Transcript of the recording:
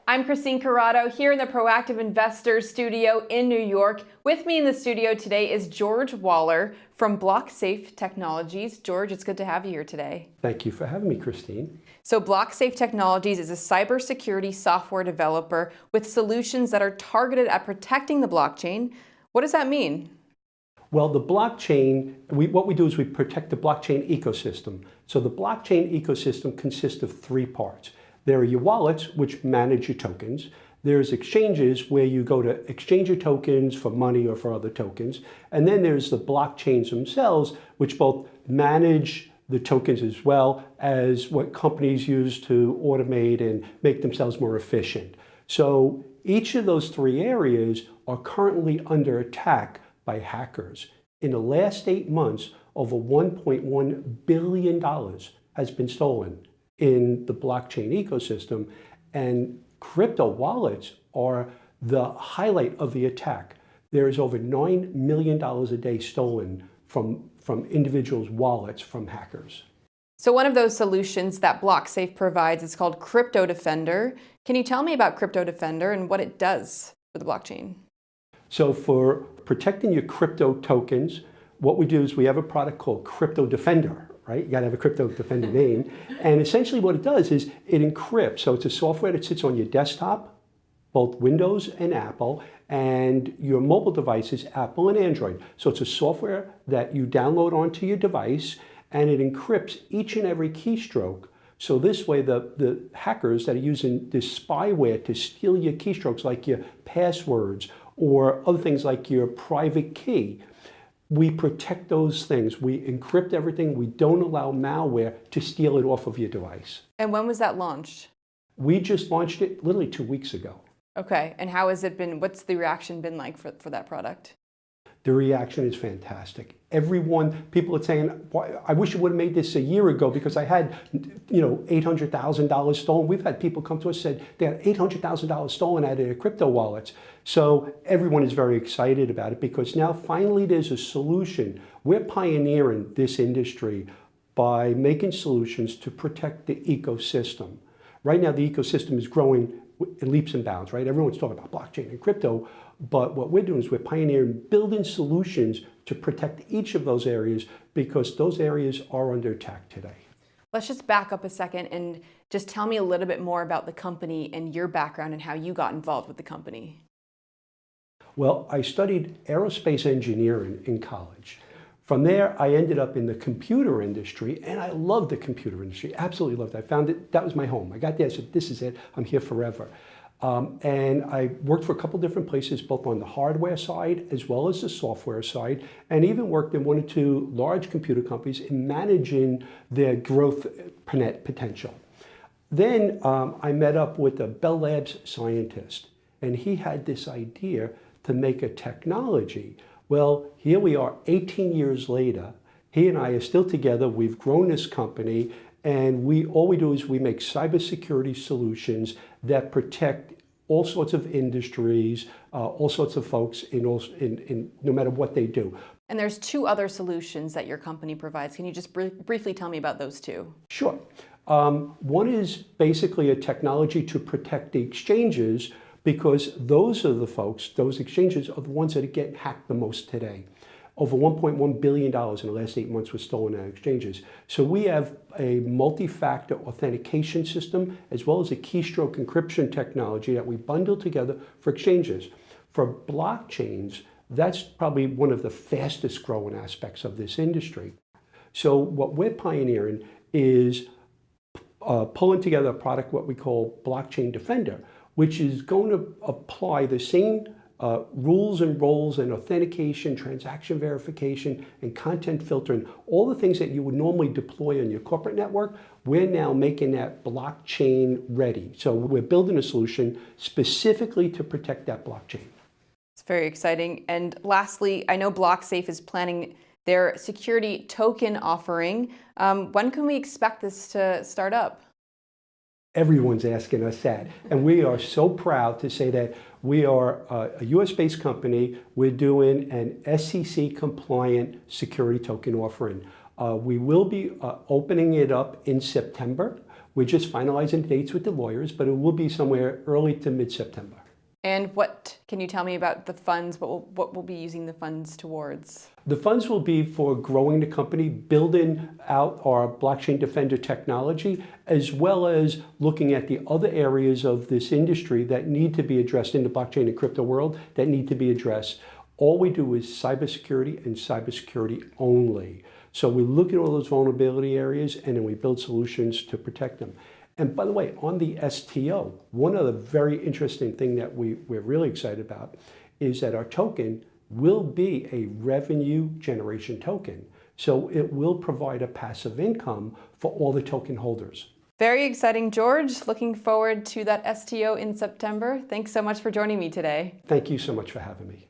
I'm Christine Corrado here in the Proactive Investors studio in New York. With me in the studio today is George Waller from BlockSafe Technologies. George, it's good to have you here today. Thank you for having me, Christine. So BlockSafe Technologies is a cybersecurity software developer with solutions that are targeted at protecting the blockchain. What does that mean? Well, the blockchain, what we do is we protect the blockchain ecosystem. So the blockchain ecosystem consists of three parts. There are your wallets, which manage your tokens. There's exchanges where you go to exchange your tokens for money or for other tokens. And then there's the blockchains themselves, which both manage the tokens as well as what companies use to automate and make themselves more efficient. So each of those three areas are currently under attack by hackers. In the last 8 months, over $1.1 billion has been stolen in the blockchain ecosystem, and crypto wallets are the highlight of the attack. There is over $9 million a day stolen from individuals' wallets from hackers. So one of those solutions that BlockSafe provides is called CryptoDefender. Can you tell me about CryptoDefender and what it does for the blockchain? So for protecting your crypto tokens, what we do is we have a product called CryptoDefender. Right? You got to have a CryptoDefender name. And essentially what it does is it encrypts. So it's a software that sits on your desktop, both Windows and Apple, and your mobile devices, Apple and Android. So it's a software that you download onto your device, and it encrypts each and every keystroke. So this way the hackers that are using this spyware to steal your keystrokes, like your passwords or other things like your private key, we protect those things. We encrypt everything. We don't allow malware to steal it off of your device. And when was that launched? We just launched it literally 2 weeks ago. Okay, and how has it been, what's the reaction been like for that product? The reaction is fantastic. People are saying, I wish you would have made this a year ago because I had, $800,000 stolen. We've had people come to us and said they had $800,000 stolen out of their crypto wallets. So everyone is very excited about it because now finally there's a solution. We're pioneering this industry by making solutions to protect the ecosystem. Right now the ecosystem is growing in leaps and bounds, right? Everyone's talking about blockchain and crypto, but what we're doing is we're pioneering building solutions to protect each of those areas because those areas are under attack today. Let's just back up a second and just tell me a little bit more about the company and your background and how you got involved with the company. Well, I studied aerospace engineering in college. From there, I ended up in the computer industry, and I loved the computer industry, absolutely loved it. I found it, that was my home. I got there, I said, this is it, I'm here forever. And I worked for a couple different places, both on the hardware side as well as the software side, and even worked in 1 or 2 large computer companies in managing their growth potential. Then I met up with a Bell Labs scientist, and he had this idea to make a technology. Well, here we are 18 years later. He and I are still together. We've grown this company, and all we do is we make cybersecurity solutions that protect all sorts of industries, all sorts of folks in no matter what they do. And there's 2 other solutions that your company provides. Can you just briefly tell me about those 2? Sure. One is basically a technology to protect the exchanges, because those are the folks, those exchanges are the ones that are getting hacked the most today. Over $1.1 billion in the last 8 months was stolen out of exchanges. So we have a multi-factor authentication system as well as a keystroke encryption technology that we bundle together for exchanges. For blockchains, that's probably one of the fastest growing aspects of this industry. So what we're pioneering is pulling together a product, what we call Blockchain Defender, which is going to apply the same rules and roles and authentication, transaction verification, and content filtering, all the things that you would normally deploy on your corporate network. We're now making that blockchain ready. So we're building a solution specifically to protect that blockchain. It's very exciting. And lastly, I know BlockSafe is planning their security token offering. When can we expect this to start up? Everyone's asking us that. And we are so proud to say that we are a US-based company. We're doing an SEC-compliant security token offering. We will be opening it up in September. We're just finalizing dates with the lawyers, but it will be somewhere early to mid-September. And what can you tell me about the funds? What we'll be using the funds towards? The funds will be for growing the company, building out our blockchain defender technology, as well as looking at the other areas of this industry that need to be addressed in the blockchain and crypto world that need to be addressed. All we do is cybersecurity and cybersecurity only. So we look at all those vulnerability areas and then we build solutions to protect them. And by the way, on the STO, one other very interesting thing that we're really excited about is that our token will be a revenue generation token. So it will provide a passive income for all the token holders. Very exciting, George. Looking forward to that STO in September. Thanks so much for joining me today. Thank you so much for having me.